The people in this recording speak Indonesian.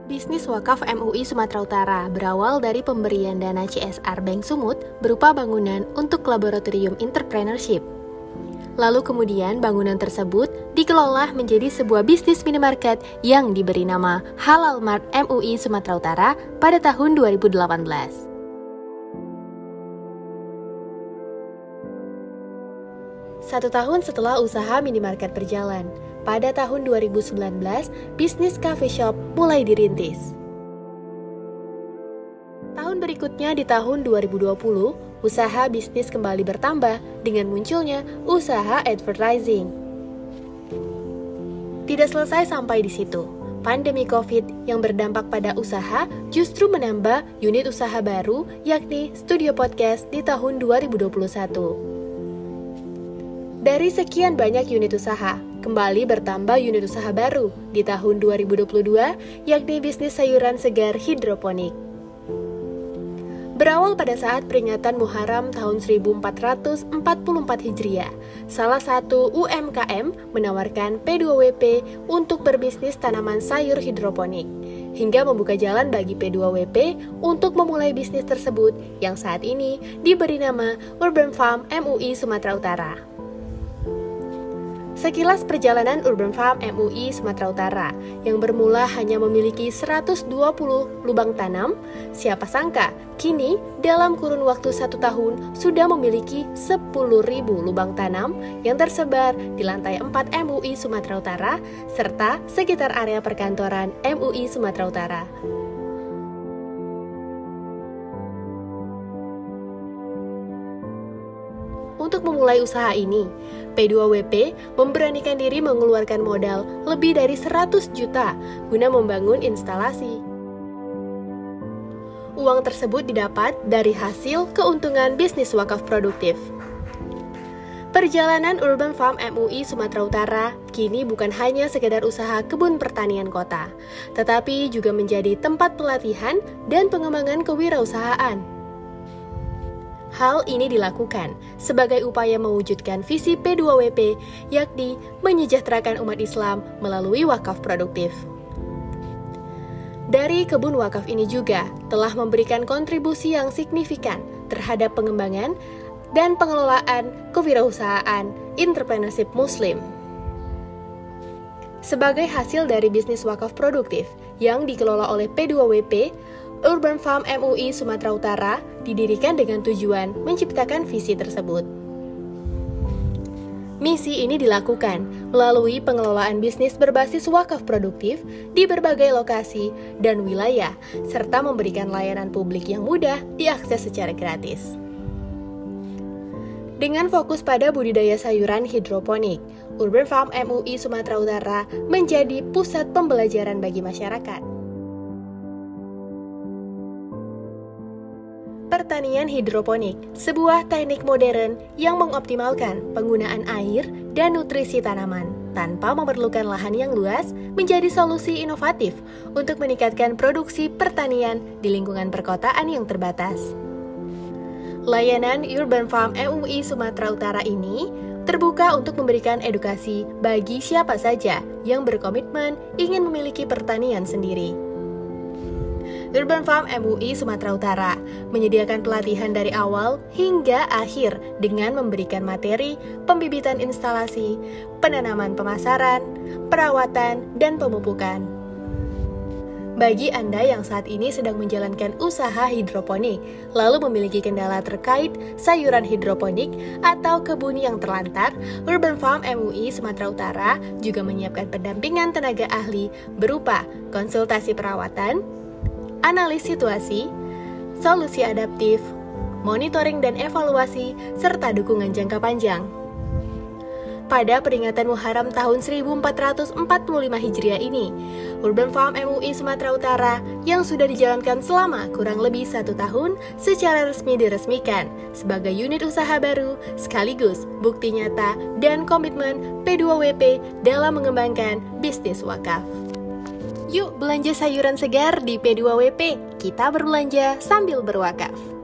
Bisnis wakaf MUI Sumatera Utara berawal dari pemberian dana CSR Bank Sumut berupa bangunan untuk laboratorium entrepreneurship. Lalu kemudian bangunan tersebut dikelola menjadi sebuah bisnis minimarket yang diberi nama Halal Mart MUI Sumatera Utara pada tahun 2018. Satu tahun setelah usaha minimarket berjalan, pada tahun 2019, bisnis cafe shop mulai dirintis. Tahun berikutnya di tahun 2020, usaha bisnis kembali bertambah dengan munculnya usaha advertising. Tidak selesai sampai di situ. Pandemi COVID yang berdampak pada usaha justru menambah unit usaha baru, yakni studio podcast di tahun 2021. Dari sekian banyak unit usaha, kembali bertambah unit usaha baru di tahun 2022, yakni bisnis sayuran segar hidroponik. Berawal pada saat peringatan Muharram tahun 1444 Hijriah, salah satu UMKM menawarkan P2WP untuk berbisnis tanaman sayur hidroponik, hingga membuka jalan bagi P2WP untuk memulai bisnis tersebut yang saat ini diberi nama Urban Farm MUI Sumatera Utara. Sekilas perjalanan Urban Farm MUI Sumatera Utara yang bermula hanya memiliki 120 lubang tanam, siapa sangka kini dalam kurun waktu 1 tahun sudah memiliki 10.000 lubang tanam yang tersebar di lantai 4 MUI Sumatera Utara serta sekitar area perkantoran MUI Sumatera Utara. Untuk memulai usaha ini, P2WP memberanikan diri mengeluarkan modal lebih dari 100 juta guna membangun instalasi. Uang tersebut didapat dari hasil keuntungan bisnis wakaf produktif. Perjalanan Urban Farm MUI Sumatera Utara kini bukan hanya sekedar usaha kebun pertanian kota, tetapi juga menjadi tempat pelatihan dan pengembangan kewirausahaan. Hal ini dilakukan sebagai upaya mewujudkan visi P2WP, yakni menyejahterakan umat Islam melalui wakaf produktif. Dari kebun wakaf ini juga telah memberikan kontribusi yang signifikan terhadap pengembangan dan pengelolaan kewirausahaan entrepreneurship Muslim. Sebagai hasil dari bisnis wakaf produktif yang dikelola oleh P2WP, Urban Farm MUI Sumatera Utara didirikan dengan tujuan menciptakan visi tersebut. Misi ini dilakukan melalui pengelolaan bisnis berbasis wakaf produktif di berbagai lokasi dan wilayah, serta memberikan layanan publik yang mudah diakses secara gratis. Dengan fokus pada budidaya sayuran hidroponik, Urban Farm MUI Sumatera Utara menjadi pusat pembelajaran bagi masyarakat. Pertanian hidroponik, sebuah teknik modern yang mengoptimalkan penggunaan air dan nutrisi tanaman tanpa memerlukan lahan yang luas, menjadi solusi inovatif untuk meningkatkan produksi pertanian di lingkungan perkotaan yang terbatas. Layanan Urban Farm MUI Sumatera Utara ini terbuka untuk memberikan edukasi bagi siapa saja yang berkomitmen ingin memiliki pertanian sendiri. Urban Farm MUI Sumatera Utara menyediakan pelatihan dari awal hingga akhir dengan memberikan materi, pembibitan instalasi, penanaman pemasaran, perawatan, dan pemupukan. Bagi Anda yang saat ini sedang menjalankan usaha hidroponik, lalu memiliki kendala terkait sayuran hidroponik atau kebun yang terlantar, Urban Farm MUI Sumatera Utara juga menyiapkan pendampingan tenaga ahli berupa konsultasi perawatan, analis situasi, solusi adaptif, monitoring dan evaluasi, serta dukungan jangka panjang. Pada peringatan Muharram tahun 1445 Hijriah ini, Urban Farm MUI Sumatera Utara yang sudah dijalankan selama kurang lebih 1 tahun secara resmi diresmikan sebagai unit usaha baru sekaligus bukti nyata dan komitmen P2WP dalam mengembangkan bisnis wakaf. Yuk belanja sayuran segar di P2WP, kita berbelanja sambil berwakaf.